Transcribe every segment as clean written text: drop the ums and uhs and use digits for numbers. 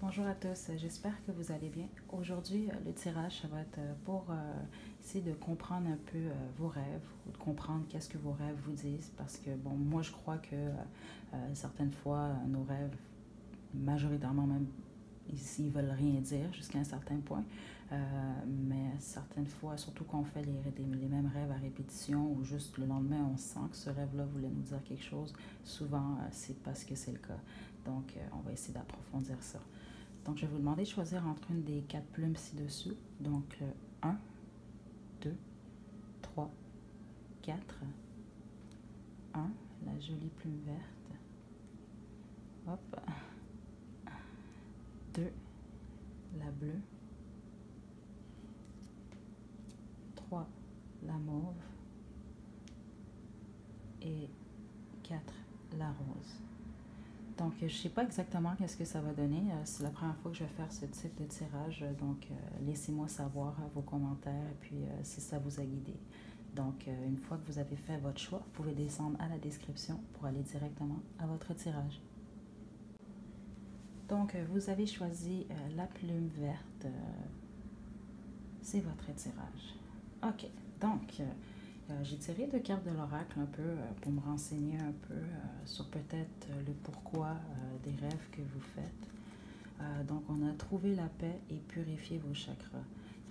Bonjour à tous, j'espère que vous allez bien. Aujourd'hui, le tirage, ça va être pour essayer de comprendre un peu vos rêves, ou de comprendre qu'est-ce que vos rêves vous disent, parce que, bon, moi je crois que certaines fois, nos rêves, majoritairement même, ils veulent rien dire jusqu'à un certain point, mais certaines fois, surtout quand on fait les mêmes rêves à répétition, ou juste le lendemain, on sent que ce rêve-là voulait nous dire quelque chose, souvent c'est parce que c'est le cas. Donc, on va essayer d'approfondir ça. Donc, je vais vous demander de choisir entre une des quatre plumes ci-dessous. Donc, 1, 2, 3, 4. 1, la jolie plume verte. Hop. 2, la bleue. 3, la mauve. Et 4, la rose. Donc, je ne sais pas exactement qu'est-ce que ça va donner. C'est la première fois que je vais faire ce type de tirage. Donc, laissez-moi savoir vos commentaires et puis si ça vous a guidé. Donc, une fois que vous avez fait votre choix, vous pouvez descendre à la description pour aller directement à votre tirage. Donc, vous avez choisi la plume verte. C'est votre tirage. OK. Donc, j'ai tiré deux cartes de l'oracle un peu pour me renseigner un peu sur peut-être le pourquoi des rêves que vous faites. Donc, on a trouvé la paix et purifié vos chakras.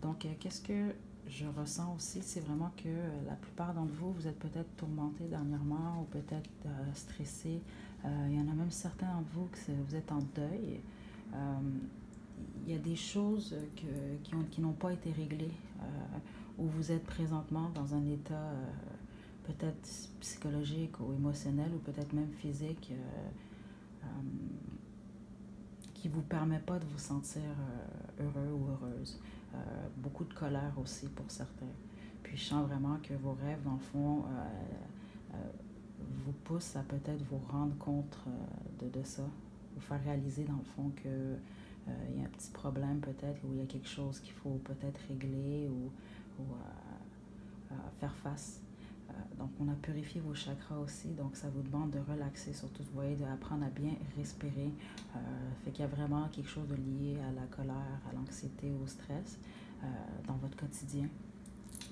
Donc, qu'est-ce que je ressens aussi, c'est vraiment que la plupart d'entre vous, vous êtes peut-être tourmentés dernièrement ou peut-être stressés. Il y en a même certains d'entre vous que vous êtes en deuil. Euh, il y a des choses qui n'ont pas été réglées, où vous êtes présentement dans un état peut-être psychologique ou émotionnel ou peut-être même physique euh, qui ne vous permet pas de vous sentir heureux ou heureuse. Beaucoup de colère aussi pour certains. Puis je sens vraiment que vos rêves, dans le fond, vous poussent à peut-être vous rendre compte de ça, vous faire réaliser dans le fond que il y a un petit problème peut-être, ou il y a quelque chose qu'il faut peut-être régler ou faire face. Donc, on a purifié vos chakras aussi, donc ça vous demande de relaxer, surtout, vous voyez, d'apprendre à bien respirer. Fait qu'il y a vraiment quelque chose de lié à la colère, à l'anxiété, au stress dans votre quotidien.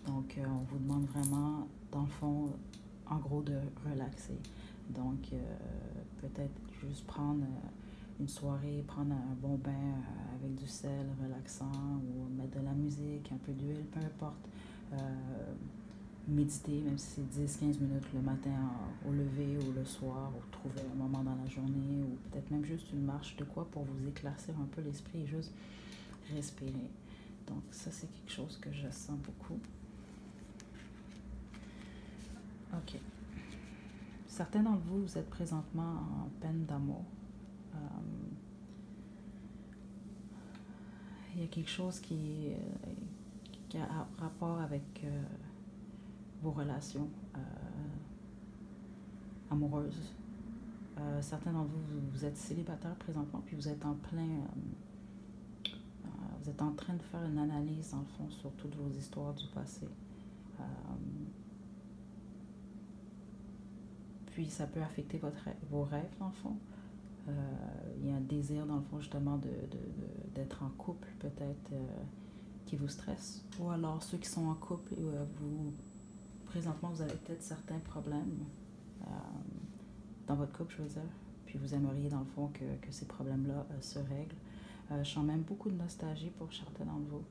Donc, on vous demande vraiment, dans le fond, en gros, de relaxer. Donc, peut-être juste prendre une soirée, prendre un bon bain avec du sel relaxant ou mettre de la musique, un peu d'huile, peu importe. Méditer, même si c'est 10-15 minutes le matin au lever ou le soir, ou trouver un moment dans la journée, ou peut-être même juste une marche de quoi pour vous éclaircir un peu l'esprit et juste respirer. Donc ça, c'est quelque chose que je sens beaucoup. OK. Certains d'entre vous, vous êtes présentement en peine d'amour. Il y a quelque chose qui a rapport avec vos relations amoureuses. Certains d'entre vous, vous êtes célibataire présentement, puis vous êtes en plein... vous êtes en train de faire une analyse, dans le fond, sur toutes vos histoires du passé. Euh, puis ça peut affecter vos rêves, dans le fond. Il y a un désir, dans le fond, justement, d'être en couple, peut-être, qui vous stresse. Ou alors, ceux qui sont en couple, présentement, vous avez peut-être certains problèmes dans votre couple, je veux dire. Puis vous aimeriez, dans le fond, que ces problèmes-là se règlent. Je sens même beaucoup de nostalgie pour certains d'entre vous.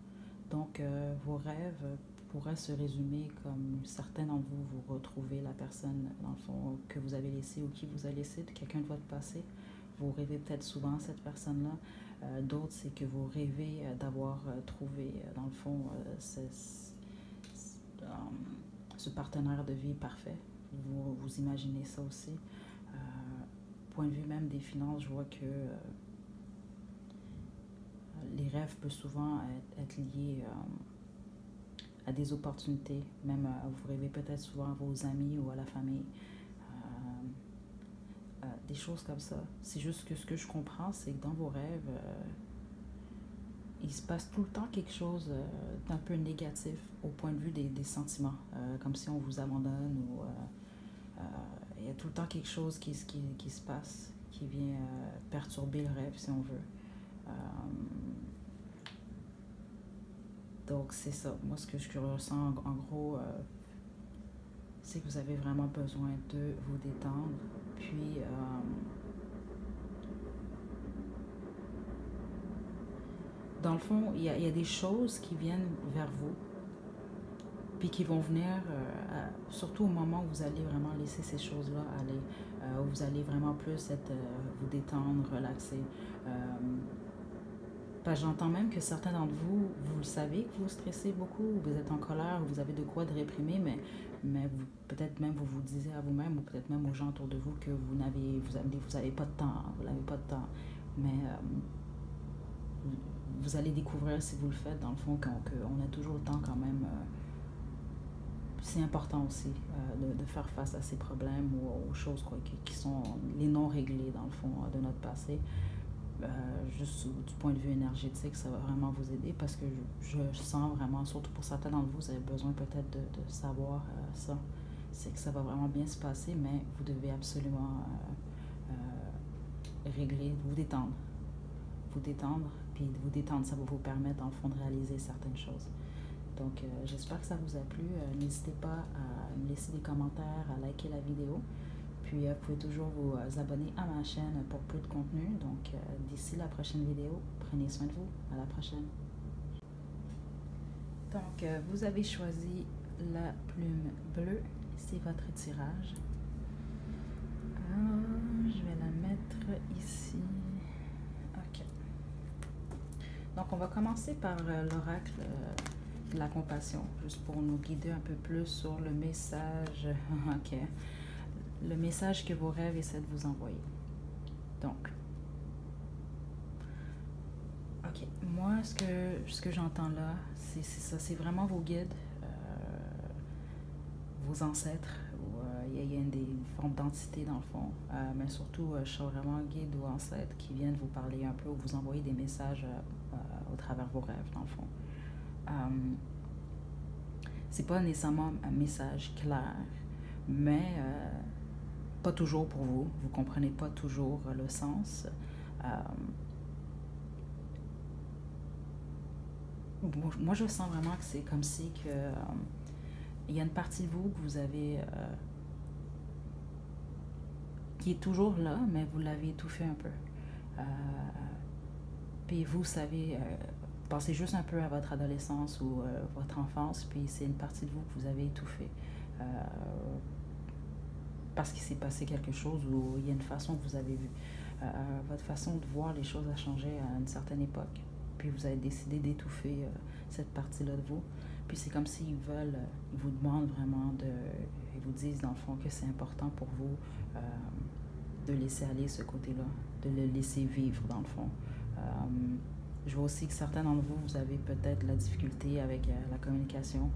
Donc, vos rêves pourraient se résumer comme certains d'entre vous, vous retrouvez la personne, dans le fond, que vous avez laissée ou qui vous a laissé, de quelqu'un de votre passé. Vous rêvez peut-être souvent cette personne-là. D'autres, c'est que vous rêvez d'avoir trouvé, dans le fond, ce partenaire de vie parfait. Vous imaginez ça aussi. Point de vue même des finances, je vois que les rêves peuvent souvent être liés à des opportunités. Même vous rêvez peut-être souvent à vos amis ou à la famille. Des choses comme ça. C'est juste que ce que je comprends, c'est que dans vos rêves, il se passe tout le temps quelque chose d'un peu négatif au point de vue des sentiments, comme si on vous abandonne ou il y a tout le temps quelque chose qui se passe, qui vient perturber le rêve, si on veut. Euh, donc, c'est ça. Moi, ce que je ressens, en gros, c'est que vous avez vraiment besoin de vous détendre. Puis, dans le fond, il y a des choses qui viennent vers vous, puis qui vont venir, surtout au moment où vous allez vraiment laisser ces choses-là aller, où vous allez vraiment plus être, vous détendre, relaxer. Parce que j'entends même que certains d'entre vous, vous le savez que vous stressez beaucoup, vous êtes en colère, vous avez de quoi de réprimer, mais peut-être même vous vous disiez à vous-même, ou peut-être même aux gens autour de vous, que vous avez pas de temps, vous n'avez pas de temps. Mais vous allez découvrir, si vous le faites, dans le fond, qu'on a toujours le temps quand même. C'est important aussi de faire face à ces problèmes ou aux choses qui sont les non réglées, dans le fond, de notre passé. Juste du point de vue énergétique, ça va vraiment vous aider parce que je sens vraiment, surtout pour certains d'entre vous, vous avez besoin peut-être de savoir ça. C'est que ça va vraiment bien se passer, mais vous devez absolument régler, vous détendre. Vous détendre, puis vous détendre, ça va vous permettre, en fond, de réaliser certaines choses. Donc, j'espère que ça vous a plu. N'hésitez pas à me laisser des commentaires, à liker la vidéo. Puis, vous pouvez toujours vous abonner à ma chaîne pour plus de contenu. Donc, d'ici la prochaine vidéo, prenez soin de vous. À la prochaine. Donc, vous avez choisi la plume bleue. C'est votre tirage. Je vais la mettre ici. OK. Donc, on va commencer par l'oracle de la compassion, juste pour nous guider un peu plus sur le message. OK. Le message que vos rêves essaient de vous envoyer. Donc, OK. Moi, ce que j'entends là, c'est ça. C'est vraiment vos guides, vos ancêtres. Il y a une forme d'entité dans le fond. Mais surtout, je suis vraiment guide ou ancêtre qui viennent vous parler un peu ou vous envoyer des messages au travers vos rêves, dans le fond. C'est pas nécessairement un message clair, mais pas toujours pour vous. Vous comprenez pas toujours le sens. Moi, je sens vraiment que c'est comme si que il y a une partie de vous que vous avez qui est toujours là, mais vous l'avez étouffé un peu. Puis vous savez, pensez juste un peu à votre adolescence ou votre enfance, puis c'est une partie de vous que vous avez étouffée. Parce qu'il s'est passé quelque chose ou il y a une façon que vous avez vu. Votre façon de voir les choses a changé à une certaine époque. Puis vous avez décidé d'étouffer cette partie-là de vous. Puis c'est comme s'ils veulent, ils vous demandent vraiment ils vous disent dans le fond que c'est important pour vous de laisser aller ce côté-là, de le laisser vivre dans le fond. Je vois aussi que certains d'entre vous, vous avez peut-être la difficulté avec la communication.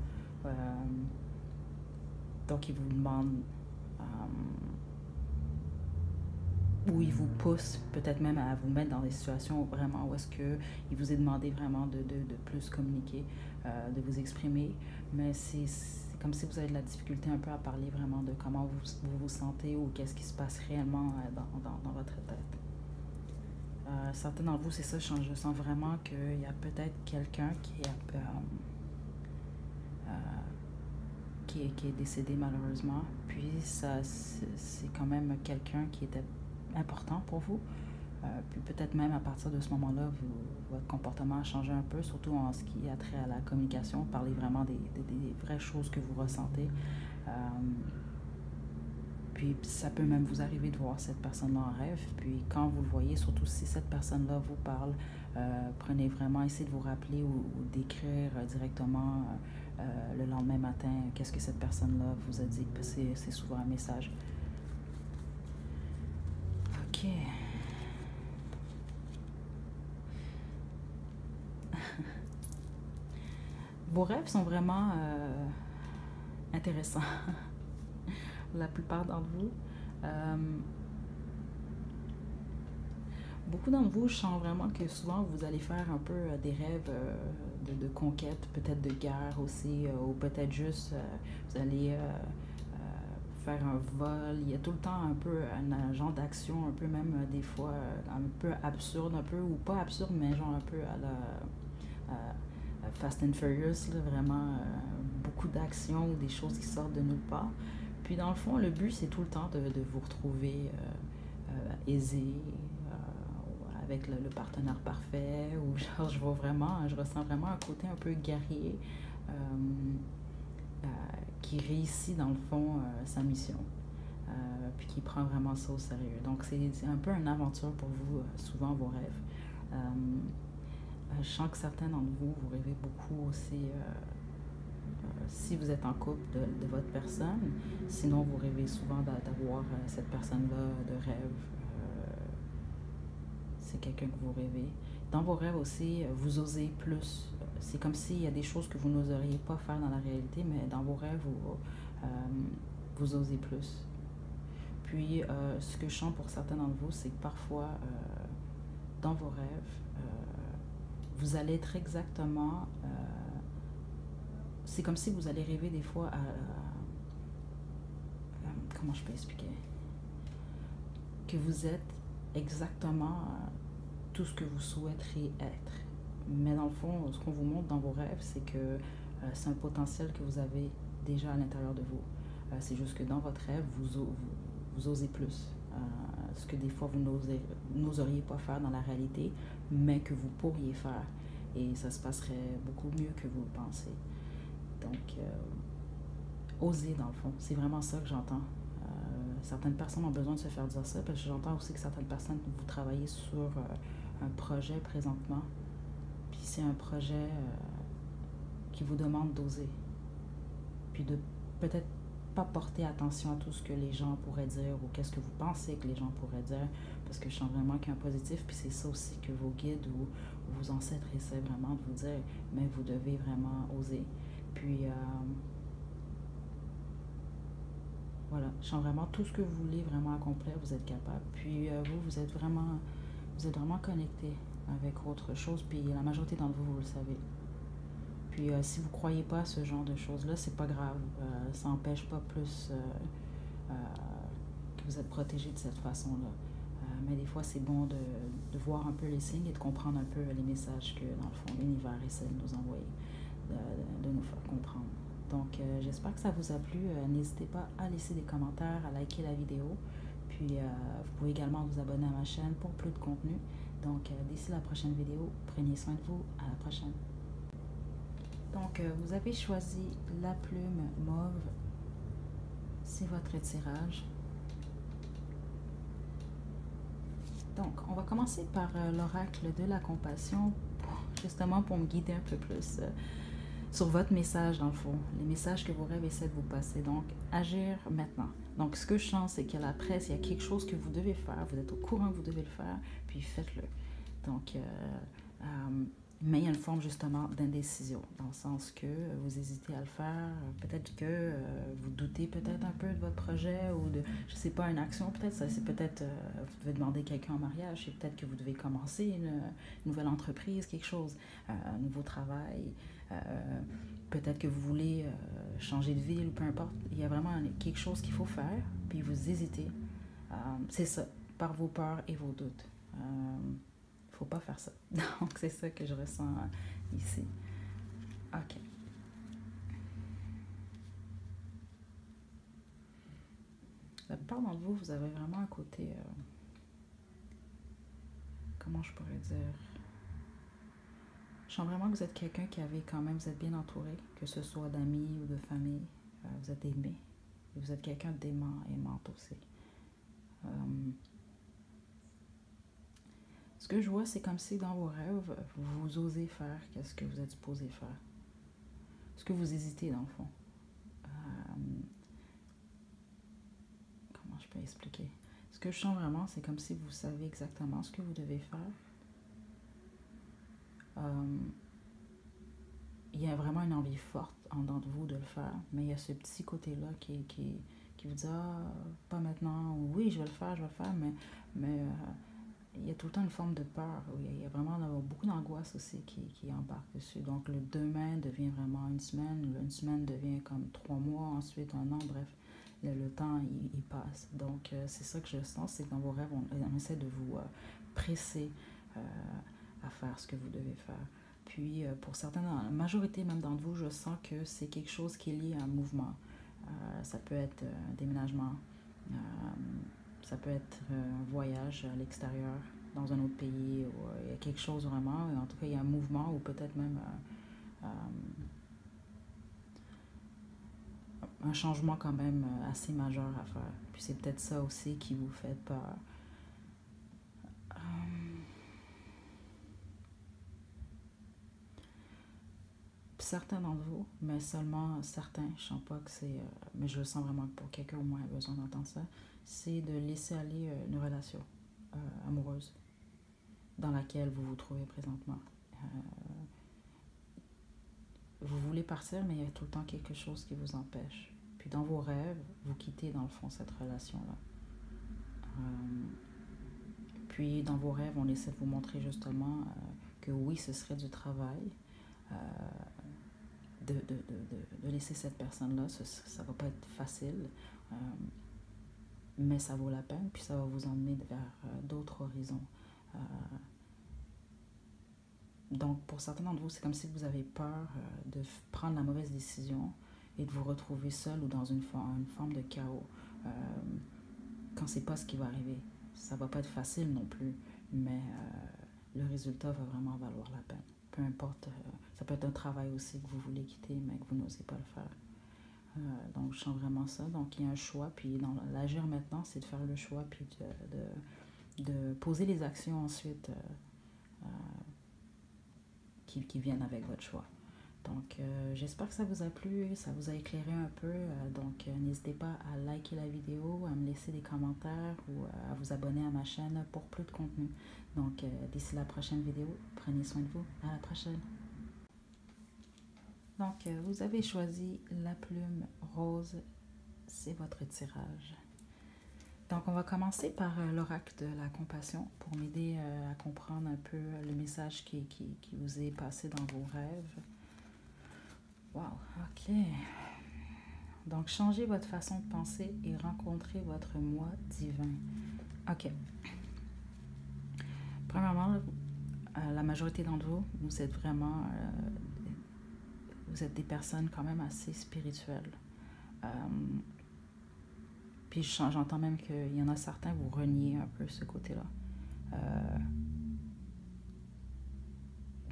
Donc ils vous demandent où il vous pousse peut-être même à vous mettre dans des situations vraiment où est-ce qu'il vous est demandé vraiment de plus communiquer, de vous exprimer, mais c'est comme si vous avez de la difficulté un peu à parler vraiment de comment vous sentez ou qu'est-ce qui se passe réellement dans votre tête. Certains d'entre vous, c'est ça, je sens vraiment qu'il y a peut-être quelqu'un qui est décédé malheureusement, puis ça c'est quand même quelqu'un qui était important pour vous. Puis peut-être même à partir de ce moment-là, votre comportement a changé un peu, surtout en ce qui a trait à la communication. Parlez vraiment des vraies choses que vous ressentez. Puis ça peut même vous arriver de voir cette personne-là en rêve. Puis quand vous le voyez, surtout si cette personne-là vous parle, prenez vraiment, essayez de vous rappeler ou d'écrire directement le lendemain matin qu'est-ce que cette personne-là vous a dit. C'est souvent un message. OK. Vos rêves sont vraiment intéressants. La plupart d'entre vous. Beaucoup d'entre vous, je sens vraiment que souvent vous allez faire un peu des rêves de conquête, peut-être de guerre aussi, ou peut-être juste vous allez faire un vol. Il y a tout le temps un peu un genre d'action, un peu même des fois un peu absurde, un peu, ou pas absurde, mais genre un peu à la Fast and Furious, là, vraiment beaucoup d'action ou des choses qui sortent de nulle part. Puis dans le fond, le but, c'est tout le temps de vous retrouver aisé, avec le partenaire parfait, ou genre je vois vraiment, je ressens vraiment un côté un peu guerrier euh, euh, qui réussit dans le fond sa mission. Puis qui prend vraiment ça au sérieux. Donc c'est un peu une aventure pour vous, souvent vos rêves. Je sens que certains d'entre vous, vous rêvez beaucoup aussi, si vous êtes en couple, de votre personne. Sinon, vous rêvez souvent d'avoir cette personne-là de rêve. C'est quelqu'un que vous rêvez. Dans vos rêves aussi, vous osez plus. C'est comme s'il y a des choses que vous n'oseriez pas faire dans la réalité, mais dans vos rêves, vous osez plus. Puis, ce que je sens pour certains d'entre vous, c'est que parfois, dans vos rêves, vous allez être exactement... c'est comme si vous allez rêver des fois à... comment je peux expliquer? Que vous êtes exactement tout ce que vous souhaiteriez être. Mais dans le fond, ce qu'on vous montre dans vos rêves, c'est que c'est un potentiel que vous avez déjà à l'intérieur de vous. C'est juste que dans votre rêve, vous osez plus. Ce que des fois vous n'oseriez pas faire dans la réalité, mais que vous pourriez faire. Et ça se passerait beaucoup mieux que vous le pensez. Donc, oser dans le fond, c'est vraiment ça que j'entends. Certaines personnes ont besoin de se faire dire ça, parce que j'entends aussi que certaines personnes, vous travaillez sur un projet présentement, puis c'est un projet qui vous demande d'oser, puis de peut-être pas porter attention à tout ce que les gens pourraient dire ou qu'est-ce que vous pensez que les gens pourraient dire, parce que je sens vraiment qu'il y a un positif, puis c'est ça aussi que vos guides ou vos ancêtres essaient vraiment de vous dire, mais vous devez vraiment oser. Puis voilà, je sens vraiment tout ce que vous voulez vraiment accomplir, vous êtes capable. Puis vous êtes vraiment connecté avec autre chose, puis la majorité d'entre vous, vous le savez. Puis si vous ne croyez pas à ce genre de choses-là, c'est pas grave. Ça n'empêche pas plus que vous êtes protégé de cette façon-là. Mais des fois, c'est bon de voir un peu les signes et de comprendre un peu les messages que, dans le fond, l'univers essaie de nous envoyer, de nous faire comprendre. Donc, j'espère que ça vous a plu. N'hésitez pas à laisser des commentaires, à liker la vidéo. Puis, vous pouvez également vous abonner à ma chaîne pour plus de contenu. Donc, d'ici la prochaine vidéo, prenez soin de vous. À la prochaine. Donc, vous avez choisi la plume mauve. C'est votre tirage. Donc, on va commencer par l'oracle de la compassion, justement pour me guider un peu plus sur votre message, dans le fond, les messages que vos rêves essaient de vous passer. Donc, agir maintenant. Donc, ce que je sens, c'est qu'il y a la presse, il y a quelque chose que vous devez faire, vous êtes au courant que vous devez le faire, puis faites-le. Donc, mais il y a une forme justement d'indécision, dans le sens que vous hésitez à le faire, peut-être que vous doutez peut-être un peu de votre projet ou de, je sais pas, une action peut-être, ça c'est peut-être, vous devez demander quelqu'un en mariage, c'est peut-être que vous devez commencer une nouvelle entreprise, quelque chose, un nouveau travail, peut-être que vous voulez changer de ville, peu importe, il y a vraiment quelque chose qu'il faut faire, puis vous hésitez, c'est ça, par vos peurs et vos doutes. Faut pas faire ça. Donc, c'est ça que je ressens ici. OK. La plupart d'entre vous, vous avez vraiment un côté... comment je pourrais dire? Je sens vraiment que vous êtes quelqu'un qui avait quand même... Vous êtes bien entouré, que ce soit d'amis ou de famille. Vous êtes aimé. Et vous êtes quelqu'un d'aimant, aimante aussi. Ce que je vois, c'est comme si dans vos rêves, vous osez faire ce que vous êtes supposé faire. Ce que vous hésitez, dans le fond. Comment je peux expliquer? Ce que je sens vraiment, c'est comme si vous savez exactement ce que vous devez faire. Il y a vraiment une envie forte en dedans de vous de le faire, mais il y a ce petit côté-là qui vous dit « Ah, pas maintenant » ou « Oui, je vais le faire, mais il y a tout le temps une forme de peur. Il y a vraiment beaucoup d'angoisse aussi qui embarque dessus. Donc, le demain devient vraiment une semaine devient comme 3 mois, ensuite un an, bref, le temps, il passe. Donc, c'est ça que je sens, c'est que dans vos rêves, on essaie de vous presser euh, à faire ce que vous devez faire. Puis, pour certains, la majorité même d'entre vous, je sens que c'est quelque chose qui est lié à un mouvement. Ça peut être un déménagement, euh, ça peut être un voyage à l'extérieur, dans un autre pays, ou il y a quelque chose vraiment, en tout cas, il y a un mouvement ou peut-être même un changement quand même assez majeur à faire. Puis c'est peut-être ça aussi qui vous fait peur. Certains d'entre vous, mais seulement certains, je sens pas que c'est, mais je le sens vraiment que pour quelqu'un au moins a besoin d'entendre ça, c'est de laisser aller une relation amoureuse dans laquelle vous vous trouvez présentement. Vous voulez partir, mais il y a tout le temps quelque chose qui vous empêche. Puis dans vos rêves, vous quittez dans le fond cette relation-là. Puis dans vos rêves, on essaie de vous montrer justement que oui, ce serait du travail de laisser cette personne-là. Ça va pas être facile, mais ça vaut la peine, puis ça va vous emmener vers d'autres horizons. Donc, pour certains d'entre vous, c'est comme si vous avez peur de prendre la mauvaise décision et de vous retrouver seul ou dans une forme de chaos quand c'est pas ce qui va arriver. Ça va pas être facile non plus, mais le résultat va vraiment valoir la peine. Peu importe, ça peut être un travail aussi que vous voulez quitter, mais que vous n'osez pas le faire. Donc, je sens vraiment ça. Donc, il y a un choix, puis dans l'agir maintenant, c'est de faire le choix, puis de poser les actions ensuite qui viennent avec votre choix. Donc, j'espère que ça vous a plu, ça vous a éclairé un peu. Donc, n'hésitez pas à liker la vidéo, à me laisser des commentaires ou à vous abonner à ma chaîne pour plus de contenu. Donc, d'ici la prochaine vidéo, prenez soin de vous. À la prochaine. Donc, vous avez choisi la plume rose. C'est votre tirage. Donc, on va commencer par l'oracle de la compassion pour m'aider à comprendre un peu le message qui vous est passé dans vos rêves. Wow, ok. Donc, changez votre façon de penser et rencontrez votre moi divin. Ok. Premièrement, la majorité d'entre vous, vous êtes vraiment... vous êtes des personnes quand même assez spirituelles. Puis j'entends même qu'il y en a certains, vous reniez un peu ce côté-là.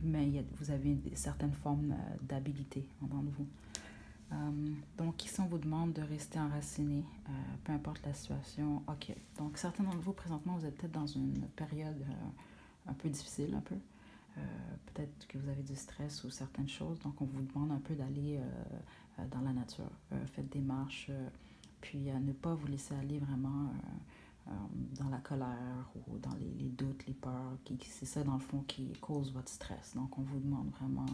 Mais vous avez certaines formes d'habilité en d'entre vous. Donc, ici, on vous demande de rester enraciné, peu importe la situation. OK. Donc, certains d'entre vous, présentement, vous êtes peut-être dans une période un peu difficile, un peu. Peut-être que vous avez du stress ou certaines choses. Donc, on vous demande un peu d'aller dans la nature. Faites des marches, puis ne pas vous laisser aller vraiment dans la colère ou dans les doutes, les peurs. C'est ça, dans le fond, qui cause votre stress. Donc, on vous demande vraiment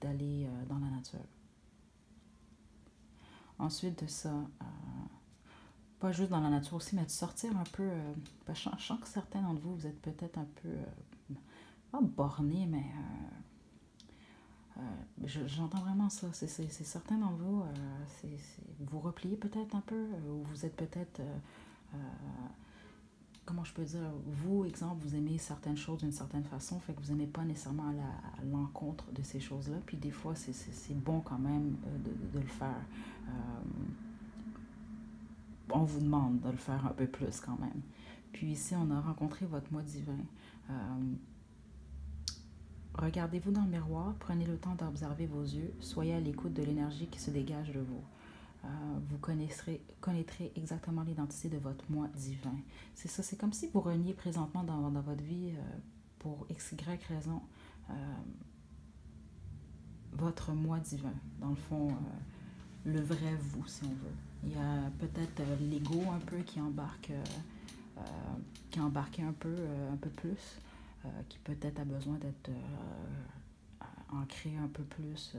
d'aller dans la nature. Ensuite de ça, pas juste dans la nature aussi, mais de sortir un peu. Je sens que certains d'entre vous, vous êtes peut-être un peu, pas bornés, mais j'entends vraiment ça. C'est certains d'entre vous, vous repliez peut-être un peu, ou vous êtes peut-être, comment je peux dire, vous, exemple, vous aimez certaines choses d'une certaine façon, fait que vous n'aimez pas nécessairement aller à l'encontre de ces choses-là, puis des fois, c'est bon quand même de le faire. On vous demande de le faire un peu plus quand même. Puis ici, on a rencontré votre moi divin. Regardez-vous dans le miroir, prenez le temps d'observer vos yeux, soyez à l'écoute de l'énergie qui se dégage de vous. Vous connaîtrez exactement l'identité de votre moi divin. C'est ça, c'est comme si vous reniez présentement dans votre vie, pour x, y raison, votre moi divin. Dans le fond, le vrai vous, si on veut. Il y a peut-être l'ego un peu qui embarque, qui a embarqué un peu plus, qui peut-être a besoin d'être ancré un peu plus,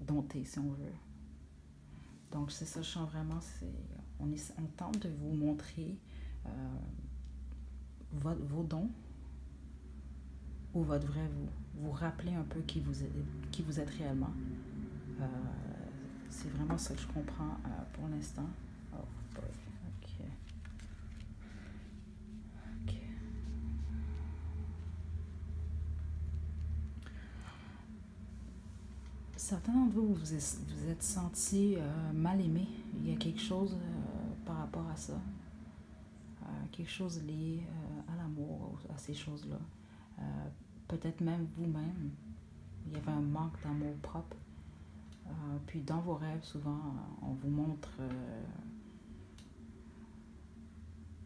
dompté, si on veut. Donc, c'est ça, je sens vraiment, on tente de vous montrer vos dons ou votre vrai vous. Vous rappelez un peu qui vous êtes réellement. Euh, c'est vraiment ça que je comprends pour l'instant. Oh boy, ok. Ok. Certains d'entre vous, vous êtes sentis mal aimés. Il y a quelque chose par rapport à ça. Quelque chose lié à l'amour, à ces choses-là. Peut-être même vous-même, il y avait un manque d'amour propre. Puis dans vos rêves, souvent, on vous montre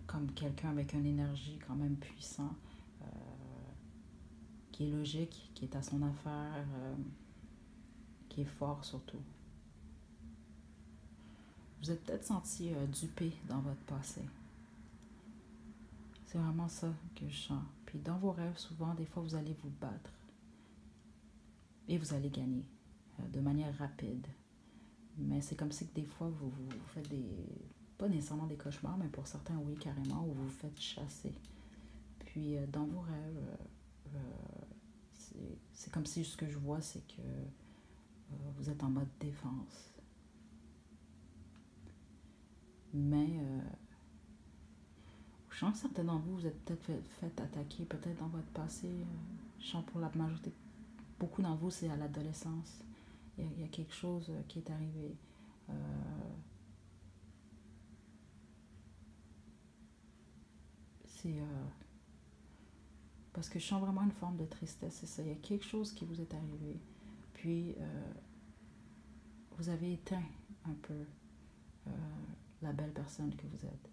comme quelqu'un avec une énergie quand même puissante, qui est logique, qui est à son affaire, qui est fort surtout. Vous êtes peut-être senti dupé dans votre passé. C'est vraiment ça que je sens. Puis dans vos rêves, souvent, des fois, vous allez vous battre. Et vous allez gagner de manière rapide. Mais c'est comme si que des fois, vous faites pas nécessairement des cauchemars, mais pour certains, oui, carrément, où vous vous faites chasser. Puis dans vos rêves, c'est comme si ce que je vois, c'est que vous êtes en mode défense. Mais je sens que certains d'entre vous, vous êtes peut-être fait attaquer, peut-être dans votre passé. Je sens pour la majorité, beaucoup d'entre vous, c'est à l'adolescence. Il y a quelque chose qui est arrivé. C'est parce que je sens vraiment une forme de tristesse, c'est ça. Il y a quelque chose qui vous est arrivé. Puis, vous avez éteint un peu la belle personne que vous êtes.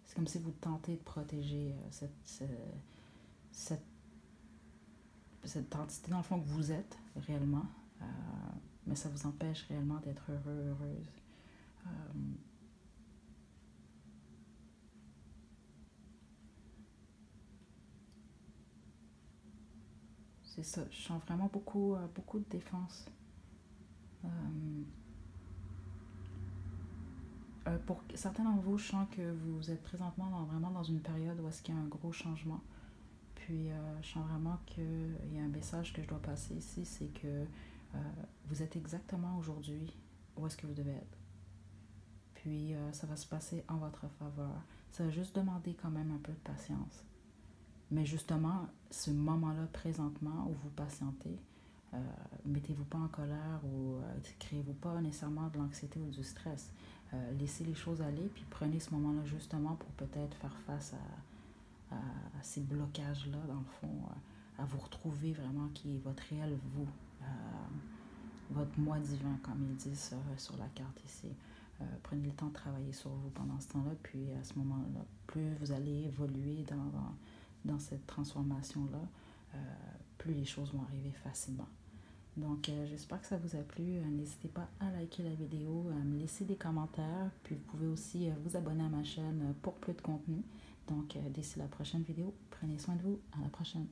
C'est comme si vous tentez de protéger cette entité, dans le fond, que vous êtes réellement. Mais ça vous empêche réellement d'être heureux, heureuse. C'est ça, je sens vraiment beaucoup de défense. Pour certains d'entre vous, je sens que vous êtes présentement vraiment dans une période où est-ce qu'il y a un gros changement. Puis je sens vraiment qu'il y a un message que je dois passer ici, c'est que vous êtes exactement aujourd'hui où est-ce que vous devez être. Puis ça va se passer en votre faveur. Ça va juste demander quand même un peu de patience. Mais justement, ce moment-là, présentement, où vous patientez, mettez-vous pas en colère ou créez-vous pas nécessairement de l'anxiété ou du stress. Laissez les choses aller, puis prenez ce moment-là justement pour peut-être faire face à ces blocages-là, dans le fond, à vous retrouver vraiment qui est votre réel vous, votre moi divin, comme ils disent sur la carte ici. Prenez le temps de travailler sur vous pendant ce temps-là, puis à ce moment-là, plus vous allez évoluer dans cette transformation-là, plus les choses vont arriver facilement. Donc, j'espère que ça vous a plu. N'hésitez pas à liker la vidéo, à me laisser des commentaires. Puis, vous pouvez aussi vous abonner à ma chaîne pour plus de contenu. Donc, d'ici la prochaine vidéo, prenez soin de vous. À la prochaine.